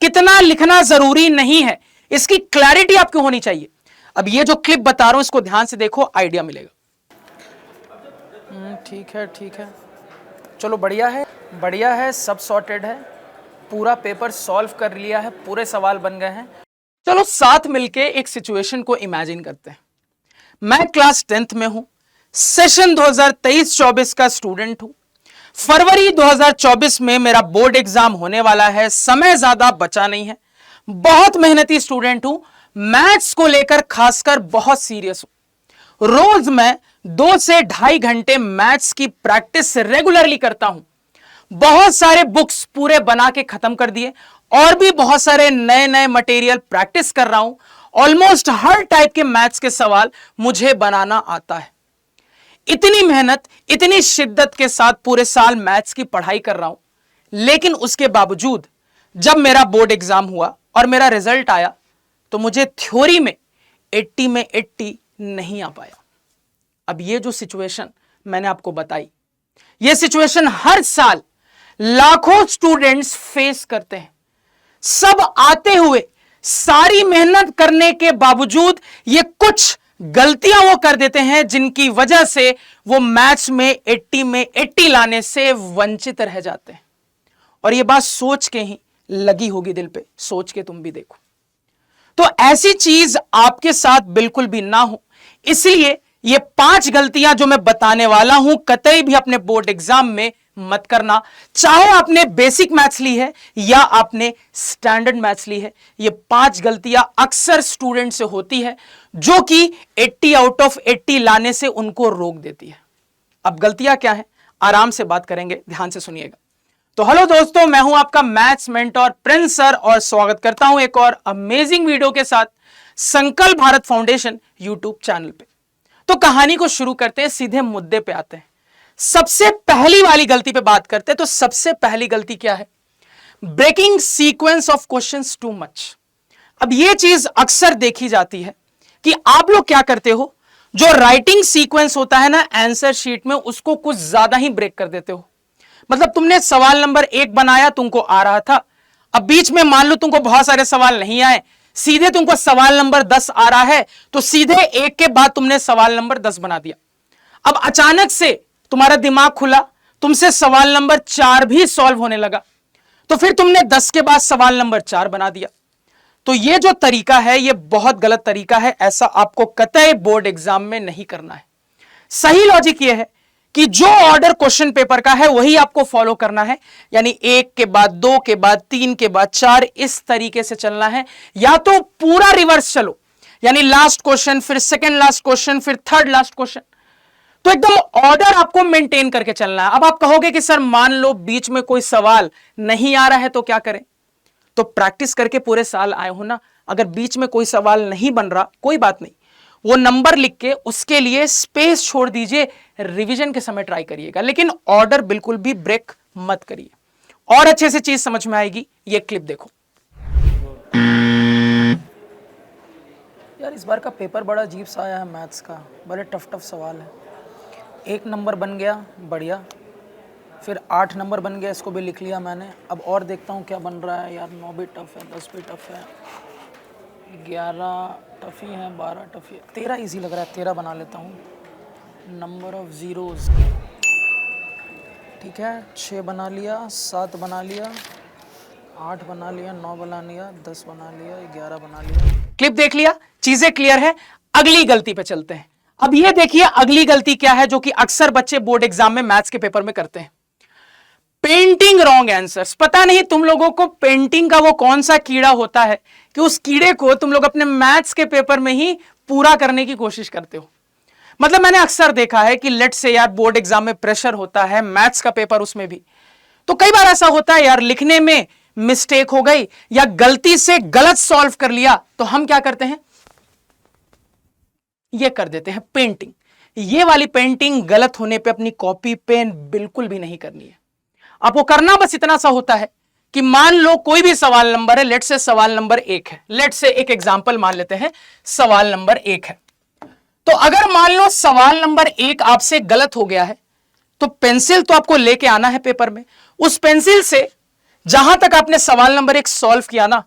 कितना लिखना जरूरी नहीं है, इसकी क्लैरिटी आपको होनी चाहिए। अब ये जो क्लिप बता रहा हूं इसको ध्यान से देखो, आइडिया मिलेगा। ठीक है, चलो बढ़िया है, सब सॉर्टेड है, पूरा पेपर सॉल्व कर लिया है, पूरे सवाल बन गए हैं। चलो साथ मिलके एक सिचुएशन को इमेजिन करते हैं। मैं क्लास 10th में हूं, सेशन 2023-24 का स्टूडेंट हूं। फरवरी 2024 में मेरा बोर्ड एग्जाम होने वाला है, समय ज्यादा बचा नहीं है, बहुत मेहनती स्टूडेंट हूं, मैथ्स को लेकर खासकर बहुत सीरियस हूं। रोज मैं 2 से 2.5 घंटे मैथ्स की प्रैक्टिस रेगुलरली करता हूं। बहुत सारे बुक्स पूरे बना के खत्म कर दिए और भी बहुत सारे नए नए मटेरियल प्रैक्टिस कर रहा हूं। ऑलमोस्ट हर टाइप के मैथ्स के सवाल मुझे बनाना आता है। इतनी मेहनत, इतनी शिद्दत के साथ पूरे साल मैथ्स की पढ़ाई कर रहा हूं, लेकिन उसके बावजूद जब मेरा बोर्ड एग्जाम हुआ और मेरा रिजल्ट आया तो मुझे थ्योरी में 80 में 80 नहीं आ पाया। अब ये जो सिचुएशन मैंने आपको बताई, ये सिचुएशन हर साल लाखों स्टूडेंट्स फेस करते हैं। सब आते हुए, सारी मेहनत करने के बावजूद ये कुछ गलतियां वो कर देते हैं जिनकी वजह से वो मैथ्स में 80 में 80 लाने से वंचित रह जाते हैं। और ये बात सोच के ही लगी होगी दिल पे, सोच के तुम भी देखो। तो ऐसी चीज आपके साथ बिल्कुल भी ना हो, इसलिए ये 5 गलतियां जो मैं बताने वाला हूं कतई भी अपने बोर्ड एग्जाम में मत करना। चाहे आपने बेसिक मैथ्स ली है या आपने स्टैंडर्ड मैथ्स ली है, ये 5 गलतियां अक्सर स्टूडेंट से होती है जो कि 80 आउट ऑफ 80 लाने से उनको रोक देती है। अब गलतियां क्या है, आराम से बात करेंगे, ध्यान से सुनिएगा। तो हेलो दोस्तों, मैं हूं आपका मैथ्स मेंटर प्रिंस सर और स्वागत करता हूं एक और अमेजिंग वीडियो के साथ संकल्प भारत फाउंडेशन यूट्यूब चैनल पे। तो कहानी को शुरू करते हैं, सीधे मुद्दे पे आते हैं। सबसे पहली वाली गलती पे बात करते हैं। तो सबसे पहली गलती क्या है? Breaking sequence of questions too much. अब ये चीज अक्सर देखी जाती है कि आप लोग क्या करते हो, जो राइटिंग सीक्वेंस होता है ना आंसर शीट में, उसको कुछ ज्यादा ही ब्रेक कर देते हो। मतलब तुमने सवाल नंबर 1 बनाया, तुमको आ रहा था, अब बीच में मान लो तुमको बहुत सारे सवाल नहीं आए, सीधे तुमको सवाल नंबर 10 आ रहा है, तो सीधे 1 के बाद तुमने सवाल नंबर 10 बना दिया। अब अचानक से तुम्हारा दिमाग खुला, तुमसे सवाल नंबर 4 भी सॉल्व होने लगा, तो फिर तुमने 10 के बाद सवाल नंबर 4 बना दिया। तो ये जो तरीका है ये बहुत गलत तरीका है, ऐसा आपको कतई बोर्ड एग्जाम में नहीं करना है। सही लॉजिक ये है कि जो ऑर्डर क्वेश्चन पेपर का है वही आपको फॉलो करना है, यानी 1 के बाद 2 के बाद 3 के बाद 4, इस तरीके से चलना है। या तो पूरा रिवर्स चलो, यानी लास्ट क्वेश्चन, फिर सेकंड लास्ट क्वेश्चन, फिर थर्ड लास्ट क्वेश्चन, तो एकदम ऑर्डर आपको मेंटेन करके चलना है। अब आप कहोगे कि सर मान लो बीच में कोई सवाल नहीं आ रहा है तो क्या करें? तो प्रैक्टिस करके पूरे साल आए हो ना, अगर बीच में कोई सवाल नहीं बन रहा कोई बात नहीं, वो नंबर लिख के उसके लिए स्पेस छोड़ दीजिए, रिवीजन के समय ट्राई करिएगा, लेकिन ऑर्डर बिल्कुल भी ब्रेक मत करिए। और अच्छे से चीज समझ में आएगी, ये क्लिप देखो। यार इस बार का पेपर बड़ा अजीब सा आया है मैथ्स का, बड़े टफ सवाल है। 1 नंबर बन गया, बढ़िया, फिर 8 नंबर बन गया, इसको भी लिख लिया मैंने। अब और देखता हूँ क्या बन रहा है। यार 9 भी टफ है, 10 भी टफ है, 11 टफ ही है, 12 टफ ही है, 13 इजी लग रहा है, 13 बना लेता हूँ। नंबर ऑफ जीरोज, ठीक है, 6 बना लिया, 7 बना लिया, 8 बना लिया, 9 बना लिया, 10 बना लिया, 11 बना लिया। क्लिप देख लिया, चीजें क्लियर है। अगली गलती पे चलते हैं। अब ये देखिए अगली गलती क्या है जो कि अक्सर बच्चे बोर्ड एग्जाम में मैथ्स के पेपर में करते हैं। Painting wrong answers. पता नहीं तुम लोगों को पेंटिंग का वो कौन सा कीड़ा होता है कि उस कीड़े को तुम लोग अपने मैथ्स के पेपर में ही पूरा करने की कोशिश करते हो। मतलब मैंने अक्सर देखा है कि लेट से यार बोर्ड एग्जाम में प्रेशर होता है, मैथ्स का पेपर उसमें भी, तो कई बार ऐसा होता है यार लिखने में मिस्टेक हो गई या गलती से गलत सॉल्व कर लिया, तो हम क्या करते हैं, ये कर देते हैं पेंटिंग। ये वाली पेंटिंग गलत होने पे अपनी कॉपी पेन बिल्कुल भी नहीं करनी है। आपको करना बस इतना सा होता है कि मान लो कोई भी सवाल नंबर है, लेट से सवाल नंबर 1 है, लेट से एक एग्जांपल मान लेते हैं, सवाल नंबर 1 है। तो अगर मान लो सवाल नंबर 1 आपसे गलत हो गया है, तो पेंसिल तो आपको लेके आना है पेपर में, उस पेंसिल से जहां तक आपने सवाल नंबर 1 सॉल्व किया ना,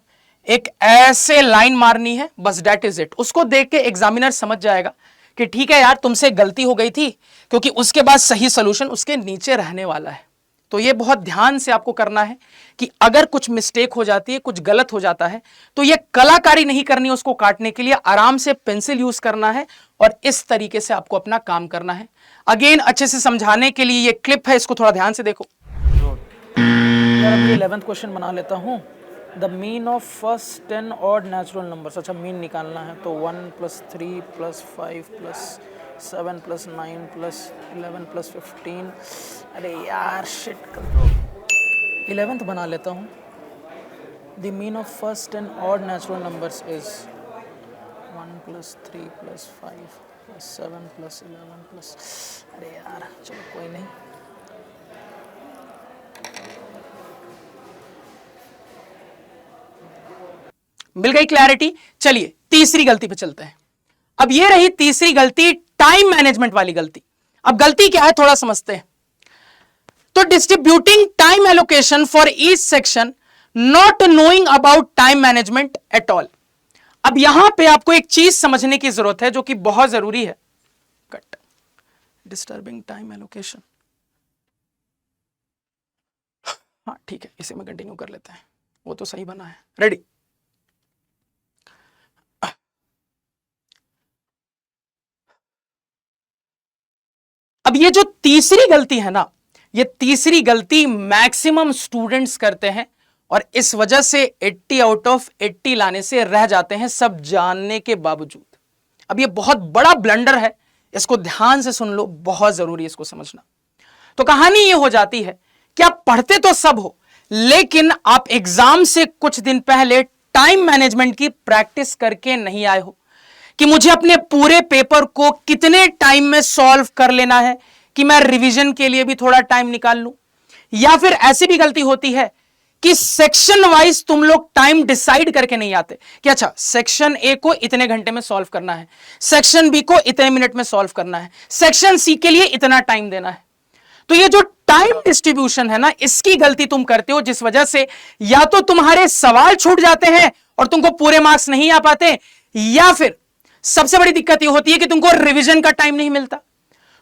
एक ऐसे लाइन मारनी है, बस दैट इज इट। उसको देख के एग्जामिनर समझ जाएगा कि ठीक है यार, तुमसे गलती हो गई थी, क्योंकि उसके बाद सही सॉल्यूशन उसके नीचे रहने वाला है। तो ये बहुत ध्यान से आपको करना है कि अगर कुछ मिस्टेक हो जाती है, कुछ गलत हो जाता है, तो ये कलाकारी नहीं करनी है उसको काटने के लिए, आराम से पेंसिल यूज करना है और इस तरीके से आपको अपना काम करना है। अगेन अच्छे से समझाने के लिए ये क्लिप है, इसको थोड़ा ध्यान से देखो। यार अभी 11th क्वेश्चन बना लेता हूँ। The mean of first 10 odd natural numbers. अच्छा, मीन निकालना है तो 1 + 3 + 5 + 7 + 9 + 11 + 15। अरे यार शिट, 11th बना लेता हूँ। The mean of first 10 odd natural numbers is 1 + 3 + 5 + 7 + 11 + अरे यार चलो कोई नहीं। मिल गई क्लैरिटी। चलिए तीसरी गलती पे चलते हैं। अब ये रही तीसरी गलती, टाइम मैनेजमेंट वाली गलती। अब गलती क्या है थोड़ा समझते हैं। तो distributing time allocation for each section, not knowing about time management at all. अब यहां पे आपको एक चीज समझने की जरूरत है जो कि बहुत जरूरी है। Cut disturbing time allocation. हाँ ठीक है, इसे में कंटिन्यू कर लेते हैं, वो तो सही बना है। रेडी। अब ये जो तीसरी गलती है ना, ये तीसरी गलती मैक्सिमम स्टूडेंट्स करते हैं और इस वजह से 80 आउट ऑफ 80 लाने से रह जाते हैं, सब जानने के बावजूद। अब ये बहुत बड़ा ब्लंडर है, इसको ध्यान से सुन लो, बहुत जरूरी है इसको समझना। तो कहानी ये हो जाती है कि आप पढ़ते तो सब हो, लेकिन आप एग्जाम से कुछ दिन पहले टाइम मैनेजमेंट की प्रैक्टिस करके नहीं आए हो कि मुझे अपने पूरे पेपर को कितने टाइम में सॉल्व कर लेना है कि मैं रिवीजन के लिए भी थोड़ा टाइम निकाल लूं। या फिर ऐसी भी गलती होती है कि सेक्शन वाइज तुम लोग टाइम डिसाइड करके नहीं आते कि अच्छा सेक्शन ए को इतने घंटे में सॉल्व करना है, सेक्शन बी को इतने मिनट में सॉल्व करना है, सेक्शन सी के लिए इतना टाइम देना है। तो ये जो टाइम डिस्ट्रीब्यूशन है ना, इसकी गलती तुम करते हो, जिस वजह से या तो तुम्हारे सवाल छूट जाते हैं और तुमको पूरे मार्क्स नहीं आ पाते, या फिर सबसे बड़ी दिक्कत यह होती है कि तुमको रिवीजन का टाइम नहीं मिलता।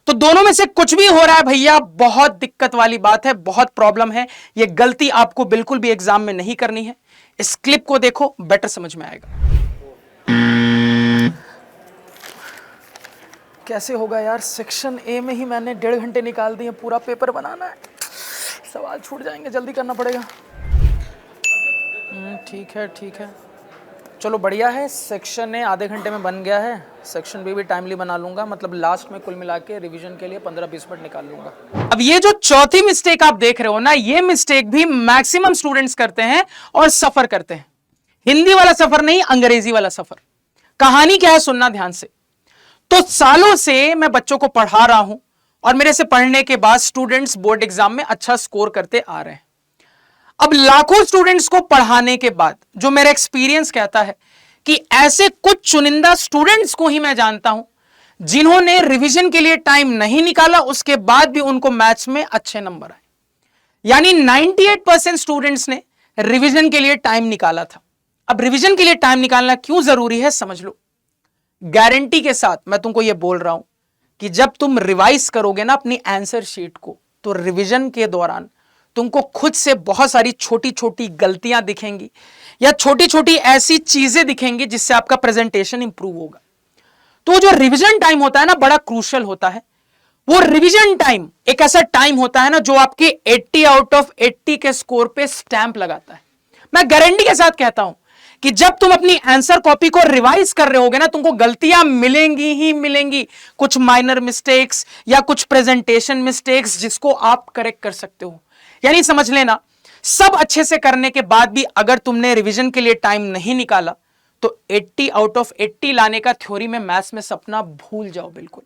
तो दोनों में से कुछ भी हो रहा है भैया, बहुत दिक्कत वाली बात है, बहुत प्रॉब्लम है। यह गलती आपको बिल्कुल भी एग्जाम में नहीं करनी है। इस क्लिप को देखो, बेटर समझ में आएगा। कैसे होगा यार, सेक्शन ए में ही मैंने 1.5 घंटे निकाल दिए, पूरा पेपर बनाना है, सवाल छूट जाएंगे, जल्दी करना पड़ेगा। ठीक है ठीक है, चलो बढ़िया है। सेक्शन ए आधे घंटे में बन गया है, सेक्शन बी भी टाइमली बना लूंगा, मतलब लास्ट में कुल मिला के रिविजन के लिए 15-20 मिनट निकाल लूंगा। अब ये जो चौथी मिस्टेक आप देख रहे हो ना, ये मिस्टेक भी मैक्सिमम स्टूडेंट्स करते हैं और सफर करते हैं। हिंदी वाला सफर नहीं, अंग्रेजी वाला सफर। कहानी क्या है सुनना ध्यान से। तो सालों से मैं बच्चों को पढ़ा रहा हूं और मेरे से पढ़ने के बाद स्टूडेंट्स बोर्ड एग्जाम में अच्छा स्कोर करते आ रहे हैं। अब लाखों स्टूडेंट्स को पढ़ाने के बाद जो मेरा एक्सपीरियंस कहता है कि ऐसे कुछ चुनिंदा स्टूडेंट्स को ही मैं जानता हूं जिन्होंने रिवीजन के लिए टाइम नहीं निकाला, उसके बाद भी उनको मैथ्स में अच्छे नंबर आए। यानी 98% स्टूडेंट्स ने रिवीजन के लिए टाइम निकाला था। अब रिवीजन के लिए टाइम निकालना क्यों जरूरी है समझ लो। गारंटी के साथ मैं तुमको यह बोल रहा हूं कि जब तुम रिवाइज करोगे ना अपनी आंसर शीट को, तो रिवीजन के दौरान तुमको खुद से बहुत सारी छोटी छोटी गलतियां दिखेंगी या छोटी छोटी ऐसी चीजें दिखेंगी जिससे आपका प्रेजेंटेशन इंप्रूव होगा। तो जो रिवीजन टाइम होता है ना, बड़ा क्रूशियल होता है। वो रिवीजन टाइम एक ऐसा टाइम होता है ना जो आपके 80 आउट ऑफ 80 के स्कोर पे स्टैंप लगाता है। मैं गारंटी के साथ कहता हूं कि जब तुम अपनी आंसर कॉपी को रिवाइज कर रहे होगे ना, तुमको गलतियां मिलेंगी ही मिलेंगी, कुछ माइनर मिस्टेक्स या कुछ प्रेजेंटेशन मिस्टेक्स जिसको आप करेक्ट कर सकते हो। यानी समझ लेना, सब अच्छे से करने के बाद भी अगर तुमने रिवीजन के लिए टाइम नहीं निकाला तो 80 आउट ऑफ 80 लाने का थ्योरी में मैथ्स में सपना भूल जाओ बिल्कुल।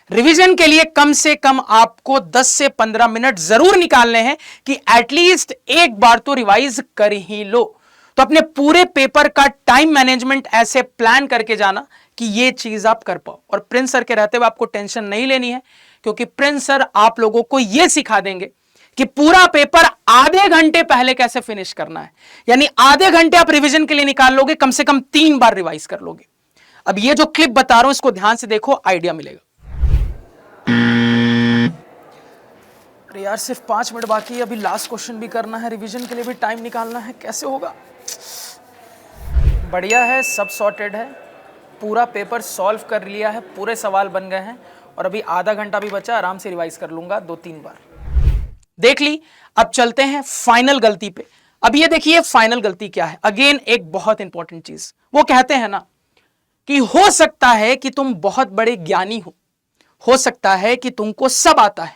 रिवीजन के लिए कम से कम आपको 10 से 15 मिनट जरूर निकालने हैं कि एटलीस्ट एक बार तो रिवाइज कर ही लो। तो अपने पूरे पेपर का टाइम मैनेजमेंट ऐसे प्लान करके जाना कि ये चीज आप कर पाओ। और प्रिंस सर के रहते हुए आपको टेंशन नहीं लेनी है, क्योंकि प्रिंस सर आप लोगों को यह सिखा देंगे कि पूरा पेपर आधे घंटे पहले कैसे फिनिश करना है। यानी आधे घंटे आप रिवीजन के लिए निकाल लोगे, कम से कम 3 बार रिवाइज कर लोगे। अब ये जो क्लिप बता रहा हूं इसको ध्यान से देखो, आइडिया मिलेगा। अरे यार सिर्फ 5 मिनट बाकी है, अभी लास्ट क्वेश्चन भी करना है, रिवीजन के लिए भी टाइम निकालना है, कैसे होगा। बढ़िया है, सब सॉर्टेड है, पूरा पेपर सॉल्व कर लिया है, पूरे सवाल बन गए हैं और अभी आधा घंटा भी बचा, आराम से रिवाइज कर लूंगा 2-3 बार। देख ली। अब चलते हैं फाइनल गलती पे। अब ये देखिए फाइनल गलती क्या है। अगेन एक बहुत इंपॉर्टेंट चीज, वो कहते हैं ना कि हो सकता है कि तुम बहुत बड़े ज्ञानी हो सकता है कि तुमको सब आता है,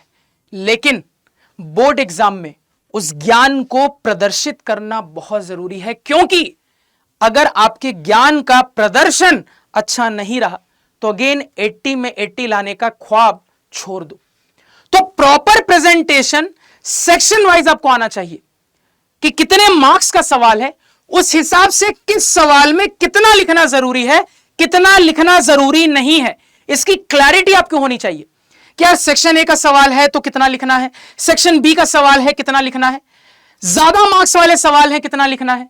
लेकिन बोर्ड एग्जाम में उस ज्ञान को प्रदर्शित करना बहुत जरूरी है, क्योंकि अगर आपके ज्ञान का प्रदर्शन अच्छा नहीं रहा तो अगेन 80 में 80 लाने का ख्वाब छोड़ दो। तो प्रॉपर प्रेजेंटेशन सेक्शन वाइज आपको आना चाहिए कि कितने मार्क्स का सवाल है, उस हिसाब से किस सवाल में कितना लिखना जरूरी है, कितना लिखना जरूरी नहीं है, इसकी क्लैरिटी आपको होनी चाहिए। क्या सेक्शन ए का सवाल है तो कितना लिखना है, सेक्शन बी का सवाल है कितना लिखना है, ज्यादा मार्क्स वाले सवाल है कितना लिखना है।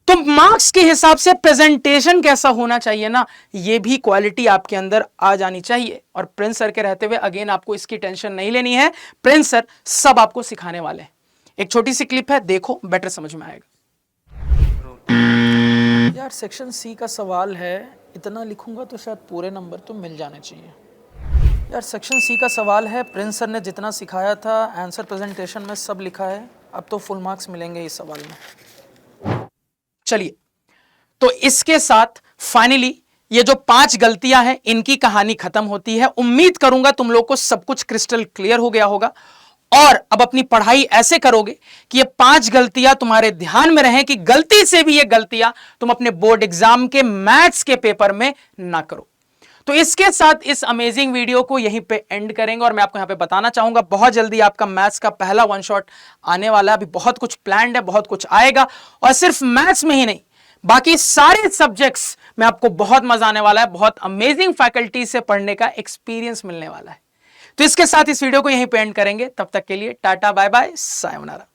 तो मार्क्स के हिसाब से प्रेजेंटेशन कैसा होना चाहिए ना, ये भी क्वालिटी आपके अंदर आ जानी चाहिए। और प्रिंस सर के रहते हुए अगेन आपको इसकी टेंशन नहीं लेनी है, प्रिंस सर सब आपको सिखाने वाले हैं। एक छोटी सी क्लिप है, देखो बेटर समझ में आएगा। यार सेक्शन सी का सवाल है, इतना लिखूंगा तो शायद पूरे नंबर तो मिल जाने चाहिए। यार सेक्शन सी का सवाल है, प्रिंस सर ने जितना सिखाया था आंसर प्रेजेंटेशन में सब लिखा है, अब तो फुल मार्क्स मिलेंगे इस सवाल में। चलिए, तो इसके साथ फाइनली ये जो 5 गलतियां हैं इनकी कहानी खत्म होती है। उम्मीद करूंगा तुम लोग को सब कुछ क्रिस्टल क्लियर हो गया होगा और अब अपनी पढ़ाई ऐसे करोगे कि ये 5 गलतियां तुम्हारे ध्यान में रहें कि गलती से भी ये गलतियां तुम अपने बोर्ड एग्जाम के मैथ्स के पेपर में ना करो। तो इसके साथ इस अमेजिंग वीडियो को यहीं पे एंड करेंगे और मैं आपको यहां पे बताना चाहूंगा बहुत जल्दी आपका मैथ्स का पहला 1 शॉट आने वाला है। अभी बहुत कुछ प्लान्ड है, बहुत कुछ आएगा और सिर्फ मैथ्स में ही नहीं, बाकी सारे सब्जेक्ट्स में आपको बहुत मजा आने वाला है, बहुत अमेजिंग फैकल्टी से पढ़ने का एक्सपीरियंस मिलने वाला है। तो इसके साथ इस वीडियो को यहीं पे एंड करेंगे। तब तक के लिए टाटा बाय बाय सायोनारा।